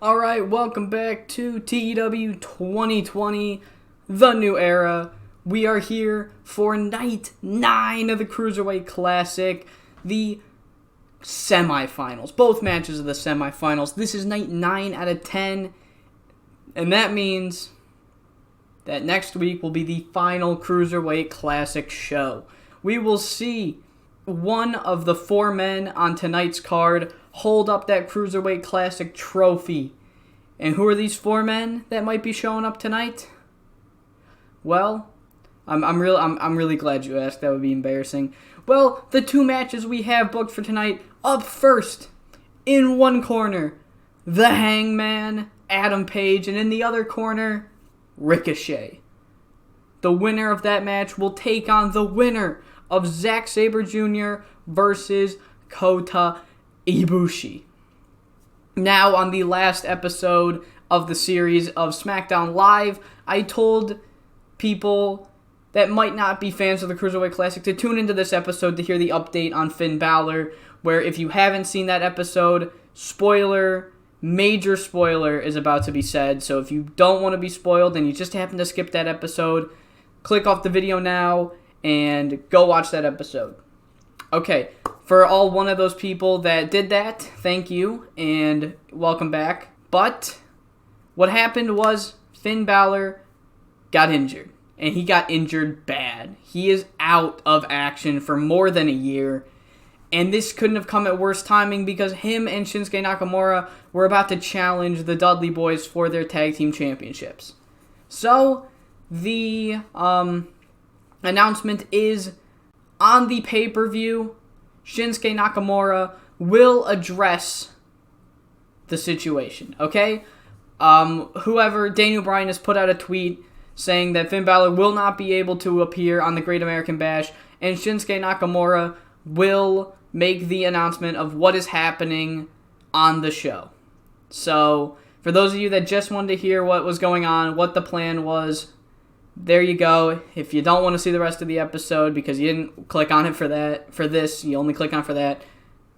Alright, welcome back to TEW 2020, the new era. We are here for night 9 of the Cruiserweight Classic, the semifinals. Both matches of the semifinals. This is night 9 out of 10, and that means that next week will be the final Cruiserweight Classic show. We will see one of the 4 men on tonight's card hold up that Cruiserweight Classic trophy. And who are these 4 men that might be showing up tonight? Well, I'm really glad you asked. That would be embarrassing. Well, the 2 matches we have booked for tonight. Up first, in one corner, the Hangman, Adam Page, and in the other corner, Ricochet. The winner of that match will take on the winner of Zack Sabre Jr. versus Kota Ibushi. Now, on the last episode of the series of SmackDown Live, I told people that might not be fans of the Cruiserweight Classic to tune into this episode to hear the update on Finn Balor, where if you haven't seen that episode, major spoiler is about to be said. So if you don't want to be spoiled and you just happen to skip that episode, click off the video now and go watch that episode. Okay, for all one of those people that did that, thank you and welcome back. But what happened was Finn Balor got injured, and he got injured bad. He is out of action for more than a year, and this couldn't have come at worse timing because him and Shinsuke Nakamura were about to challenge the Dudley Boys for their tag team championships. So, the announcement is on the pay-per-view, Shinsuke Nakamura will address the situation, okay? Daniel Bryan has put out a tweet saying that Finn Balor will not be able to appear on the Great American Bash, and Shinsuke Nakamura will make the announcement of what is happening on the show. So, for those of you that just wanted to hear what was going on, what the plan was, there you go. If you don't want to see the rest of the episode because you didn't click on it for this, you only click on it for that,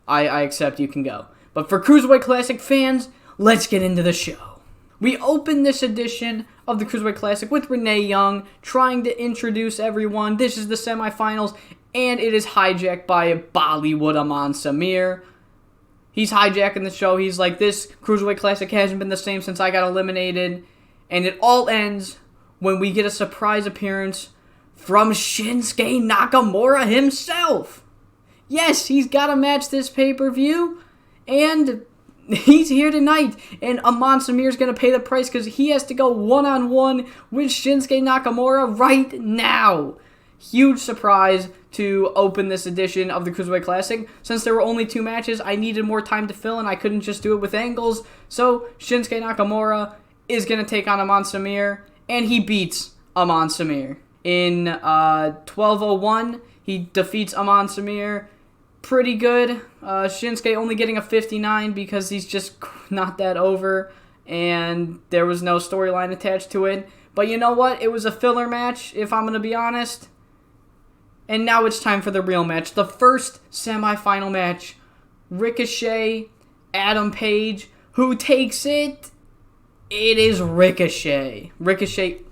I accept, you can go. But for Cruiserweight Classic fans, let's get into the show. We open this edition of the Cruiserweight Classic with Renee Young trying to introduce everyone. This is the semifinals, and it is hijacked by Bollywood Aman Samir. He's hijacking the show. He's like, this Cruiserweight Classic hasn't been the same since I got eliminated. And it all ends when we get a surprise appearance from Shinsuke Nakamura himself. Yes, he's got to match this pay-per-view, and he's here tonight, and Aman Samir's going to pay the price because he has to go one-on-one with Shinsuke Nakamura right now. Huge surprise to open this edition of the Cruiserweight Classic. Since there were only 2 matches, I needed more time to fill, and I couldn't just do it with angles, so Shinsuke Nakamura is going to take on Aman Samir, and he beats Aman Samir. In 12:01, he defeats Aman Samir. Pretty good. Shinsuke only getting a 59 because he's just not that over, and there was no storyline attached to it. But you know what? It was a filler match, if I'm going to be honest. And now it's time for the real match. The first semifinal match. Ricochet, Adam Page. Who takes it? It is Ricochet. Ricochet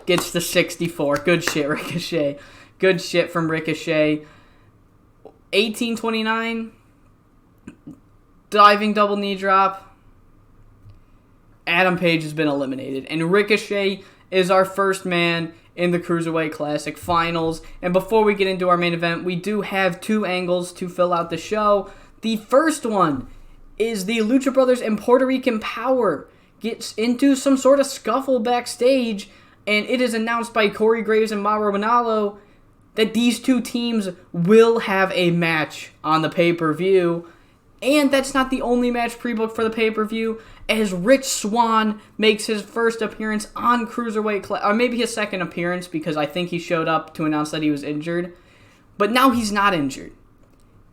gets the 64. Good shit, Ricochet. Good shit from Ricochet. 1829. Diving double knee drop. Adam Page has been eliminated. And Ricochet is our first man in the Cruiserweight Classic Finals. And before we get into our main event, we do have 2 angles to fill out the show. The first one is the Lucha Brothers and Puerto Rican Power gets into some sort of scuffle backstage, and it is announced by Corey Graves and Mauro Ranallo that these 2 teams will have a match on the pay-per-view. And that's not the only match pre-booked for the pay-per-view, as Rich Swann makes his first appearance on Cruiserweight or maybe his second appearance, because I think he showed up to announce that he was injured. But now he's not injured.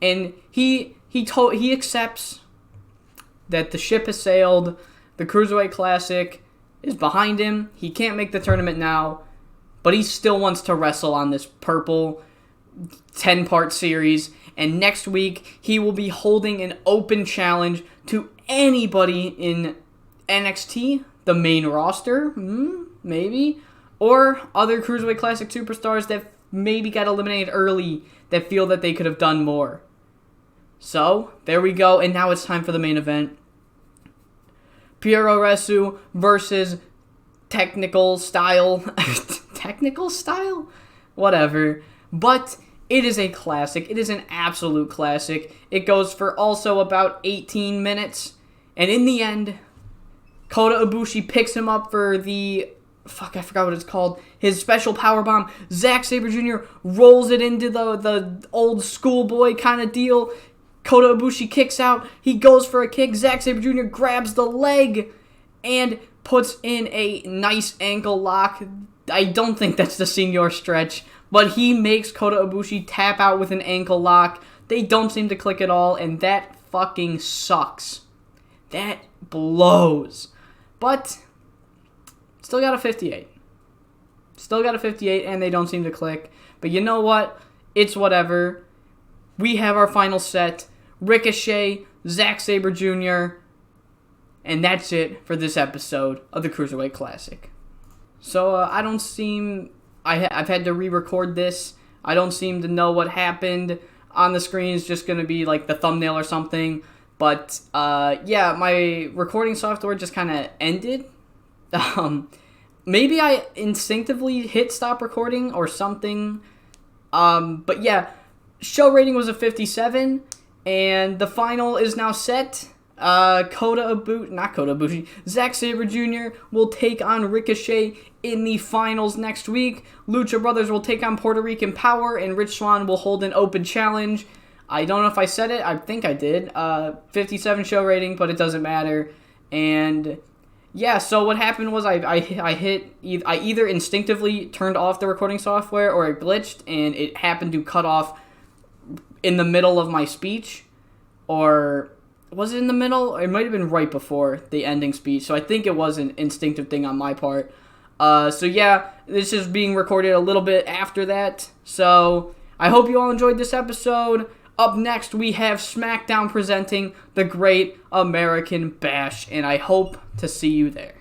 And he accepts that the ship has sailed. The Cruiserweight Classic is behind him. He can't make the tournament now, but he still wants to wrestle on this purple 10-part series. And next week, he will be holding an open challenge to anybody in NXT, the main roster, maybe, or other Cruiserweight Classic superstars that maybe got eliminated early that feel that they could have done more. So, there we go, and now it's time for the main event. Puroresu versus Technical Style. Technical Style? Whatever. But it is a classic. It is an absolute classic. It goes for also about 18 minutes. And in the end, Kota Ibushi picks him up for the... I forgot what it's called. His special powerbomb. Zack Sabre Jr. rolls it into the old schoolboy kind of deal. Kota Ibushi kicks out. He goes for a kick. Zack Sabre Jr. grabs the leg and puts in a nice ankle lock. I don't think that's the senior stretch, but he makes Kota Ibushi tap out with an ankle lock. They don't seem to click at all, and that fucking sucks. That blows. But still got a 58. Still got a 58, and they don't seem to click. But you know what? It's whatever. We have our final set. Ricochet, Zack Sabre Jr., and that's it for this episode of the Cruiserweight Classic. So, I've had to re-record this. I don't seem to know what happened. On the screen is just going to be like the thumbnail or something. But, yeah, my recording software just kind of ended. Maybe I instinctively hit stop recording or something. But yeah, show rating was a 57. And the final is now set. Zack Sabre Jr. will take on Ricochet in the finals next week. Lucha Brothers will take on Puerto Rican Power, and Rich Swann will hold an open challenge. I don't know if I said it. I think I did. 57 show rating, but it doesn't matter. And yeah, so what happened was I either instinctively turned off the recording software or it glitched, and it happened to cut off in the middle of my speech, or was it in the middle? It might have been right before the ending speech, so I think it was an instinctive thing on my part. So yeah, this is being recorded a little bit after that, so I hope you all enjoyed this episode. Up next, we have SmackDown presenting the Great American Bash, and I hope to see you there.